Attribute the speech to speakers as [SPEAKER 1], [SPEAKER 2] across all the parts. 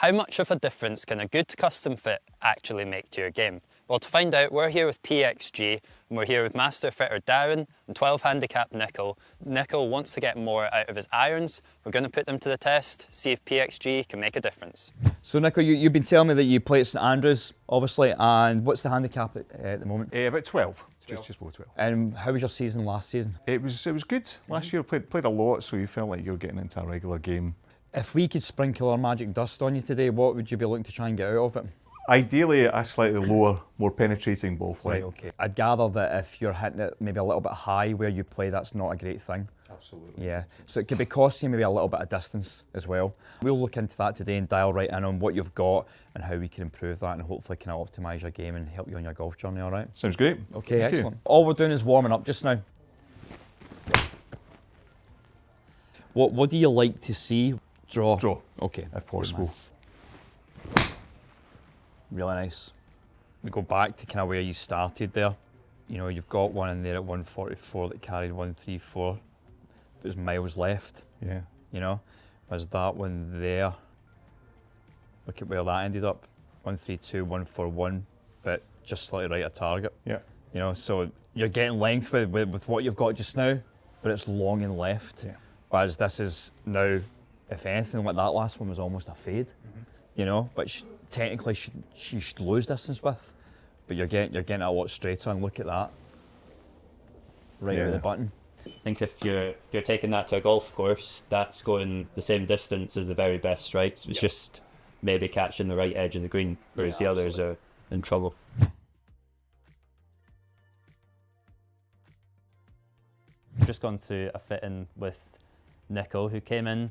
[SPEAKER 1] How much of a difference can a good custom fit actually make to your game? Well, to find out, we're here with PXG, and we're here with master fitter Darren and 12 handicap Nicol. Nicol wants to get more out of his irons. We're going to put them to the test, see if PXG can make a difference.
[SPEAKER 2] So Nicol, you've been telling me that you play at St Andrews, obviously, and what's the handicap at the moment?
[SPEAKER 3] About 12. Just below 12.
[SPEAKER 2] And how was your season last season?
[SPEAKER 3] It was good. Last year played a lot, so you felt like you were getting into a regular game.
[SPEAKER 2] If we could sprinkle our magic dust on you today, what would you be looking to try and get out of it?
[SPEAKER 3] Ideally, a slightly lower, more penetrating ball flight.
[SPEAKER 2] Right, okay. I'd gather that if you're hitting it maybe a little bit high where you play, that's not a great thing.
[SPEAKER 3] Absolutely.
[SPEAKER 2] Yeah, so it could be costing you maybe a little bit of distance as well. We'll look into that today and dial right in on what you've got and how we can improve that and hopefully can optimise your game and help you on your golf journey, all right?
[SPEAKER 3] Sounds great.
[SPEAKER 2] Okay,
[SPEAKER 3] Thank
[SPEAKER 2] excellent.
[SPEAKER 3] you.
[SPEAKER 2] All we're doing is warming up just now. What do you like to see? Draw.
[SPEAKER 3] Draw.
[SPEAKER 2] Okay.
[SPEAKER 3] If possible.
[SPEAKER 2] Really nice. We go back to kind of where you started there. You know, you've got one in there at 144 that carried 134. There's miles left.
[SPEAKER 3] Yeah.
[SPEAKER 2] You know, there's that one there. Look at where that ended up. 132, 141, but just slightly right of target.
[SPEAKER 3] Yeah.
[SPEAKER 2] You know, so you're getting length with what you've got just now, but it's long and left.
[SPEAKER 3] Yeah.
[SPEAKER 2] Whereas this is now, if anything, like that last one was almost a fade. You know, but technically she should lose distance with, but you're getting a lot straighter. And look at that, right out of the button.
[SPEAKER 1] I think if you're taking that to a golf course, that's going the same distance as the very best strikes. It's just maybe catching the right edge of the green, whereas the others are in trouble. Just gone through a fitting with Nicol, who came in.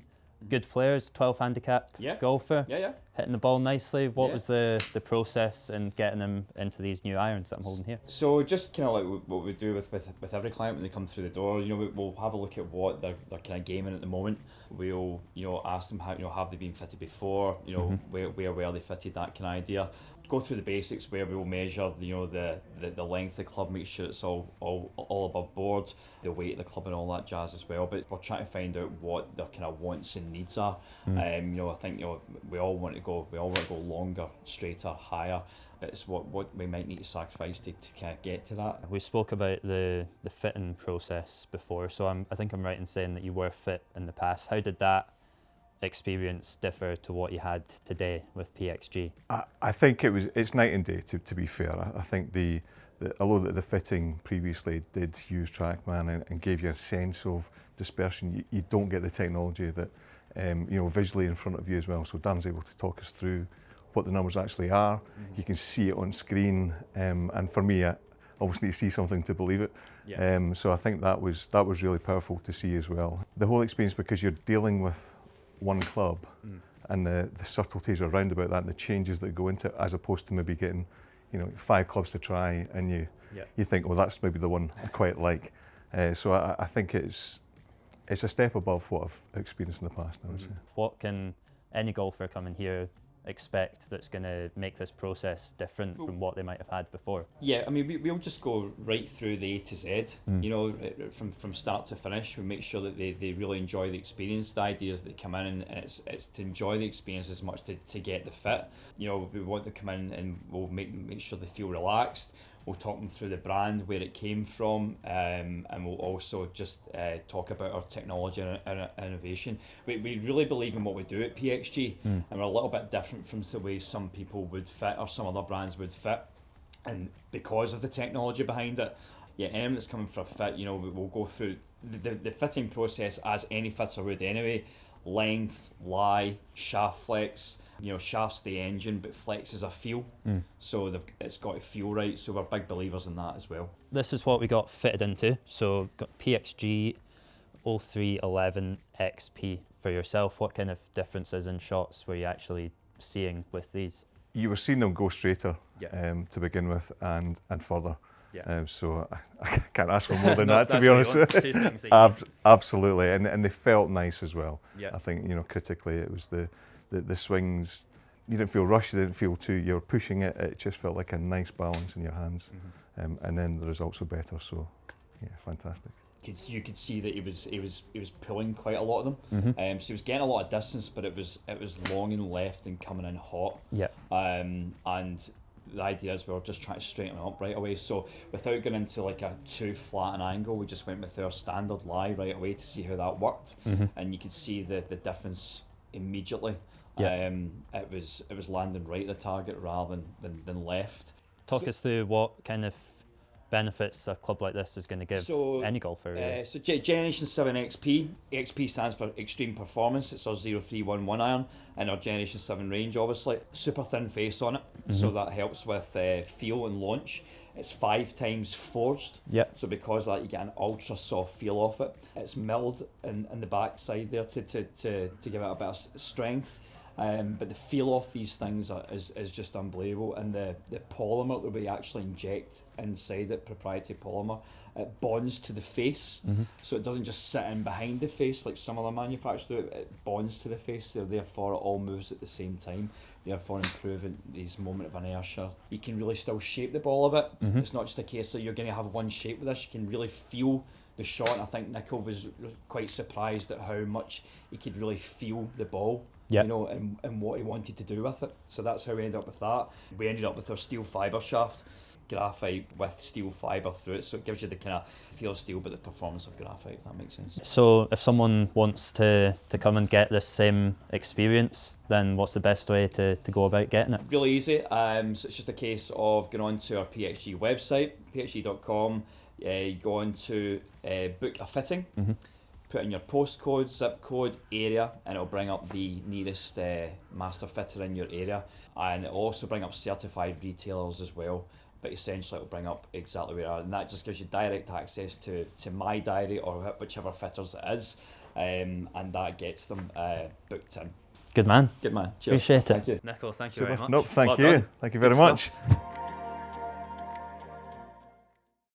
[SPEAKER 1] Good players, 12 handicap golfer, hitting the ball nicely. What was the process in getting them into these new irons that I'm holding here?
[SPEAKER 2] So just kind of like what we do with every client when they come through the door, you know, we'll have a look at what they're kind of gaming at the moment. We'll, you know, ask them how, you know, have they been fitted before, you know, where were they fitted, that kind of idea. Go through the basics where we will measure, you know, the length of the club, make sure it's all above board, the weight of the club and all that jazz as well. But we're trying to find out what their kind of wants and needs are. You know, I think, you know, we all want to go longer, straighter, higher. But it's what we might need to sacrifice to kind of get to that.
[SPEAKER 1] We spoke about the fitting process before, so I think I'm right in saying that you were fit in the past. How did that experience differ to what you had today with PXG?
[SPEAKER 3] I think it's night and day, to be fair. I think although the fitting previously did use Trackman and gave you a sense of dispersion, you don't get the technology that you know, visually in front of you as well. So Dan's able to talk us through what the numbers actually are. You can see it on screen, and for me, I almost need to see something to believe it. So I think that was really powerful to see as well. The whole experience, because you're dealing with one club and the subtleties around about that and the changes that go into it, as opposed to maybe getting, you know, 5 clubs to try and you think, well, that's maybe the one I quite like. So I think it's a step above what I've experienced in the past, I would say.
[SPEAKER 1] What can any golfer coming here expect that's going to make this process different from what they might have had before?
[SPEAKER 2] Yeah, I mean, we'll just go right through the A to Z, you know, from start to finish. We make sure that they really enjoy the experience. The idea is that they come in and it's to enjoy the experience as much to get the fit. You know, we want them to come in and we'll make sure they feel relaxed. We'll talk them through the brand, where it came from, and we'll also just talk about our technology and innovation. We really believe in what we do at PXG, and we're a little bit different from the way some people would fit or some other brands would fit, and because of the technology behind it. Yeah, anyone that's coming for a fit, you know, we'll go through the fitting process as any fitter would anyway. Length, lie, shaft flex. You know, shaft's the engine, but flex is a feel. So it's got to feel right. So we're big believers in that as well.
[SPEAKER 1] This is what we got fitted into. So got PXG 0311 XP for yourself. What kind of differences in shots were you actually seeing with these?
[SPEAKER 3] You were seeing them go straighter to begin with and further. So I can't ask for more than that, to be honest. Absolutely, and they felt nice as well. I think, you know, critically it was the swings. You didn't feel rushed, you didn't feel you were pushing it. It just felt like a nice balance in your hands, and then the results were better. So yeah, fantastic.
[SPEAKER 2] you could see that he was pulling quite a lot of them. So he was getting a lot of distance, but it was long and left and coming in hot.
[SPEAKER 1] Yeah.
[SPEAKER 2] And the idea is we were just trying to straighten it up right away. So without going into like a too flat an angle, we just went with our standard lie right away to see how that worked. And you could see the difference immediately.
[SPEAKER 1] Yeah.
[SPEAKER 2] It was landing right at the target rather than left.
[SPEAKER 1] Talk us through what kind of benefits a club like this is going to give any golfer. Really.
[SPEAKER 2] So Generation 7 XP. XP stands for Extreme Performance. It's our 0311 iron in our Generation 7 range, obviously. Super thin face on it, so that helps with feel and launch. It's 5 times forged, so because of that you get an ultra soft feel off it. It's milled in the back side there to give it a bit of strength. But the feel off these things is just unbelievable, and the polymer that we actually inject inside it, proprietary polymer, it bonds to the face, so it doesn't just sit in behind the face like some other manufacturers do. It bonds to the face, so therefore it all moves at the same time, therefore improving these moment of inertia. You can really still shape the ball a bit. It's not just a case that you're going to have one shape with this. You can really feel the shot, and I think Nicol was quite surprised at how much he could really feel the ball. You know, and what he wanted to do with it. So that's how we ended up with that. We ended up with our steel fibre shaft, graphite with steel fibre through it, so it gives you the kind of feel of steel but the performance of graphite, if that makes sense.
[SPEAKER 1] So if someone wants to come and get this same experience, then what's the best way to go about getting it?
[SPEAKER 2] Really easy. So it's just a case of going on to our PXG website, pxg.com. You go on to book a fitting. Put in your postcode, zip code, area, and it'll bring up the nearest master fitter in your area, and it'll also bring up certified retailers as well, but essentially it'll bring up exactly where you are, and that just gives you direct access to my diary or whichever fitters it is, and that gets them booked in.
[SPEAKER 1] Good man.
[SPEAKER 2] Good man. Cheers.
[SPEAKER 1] Appreciate it.
[SPEAKER 2] Thank you.
[SPEAKER 1] Nicol, thank you
[SPEAKER 3] Super.
[SPEAKER 1] very much.
[SPEAKER 3] Nope, thank
[SPEAKER 2] Well
[SPEAKER 3] you.
[SPEAKER 2] done.
[SPEAKER 3] Thank you very
[SPEAKER 2] Good
[SPEAKER 3] much.
[SPEAKER 2] stuff.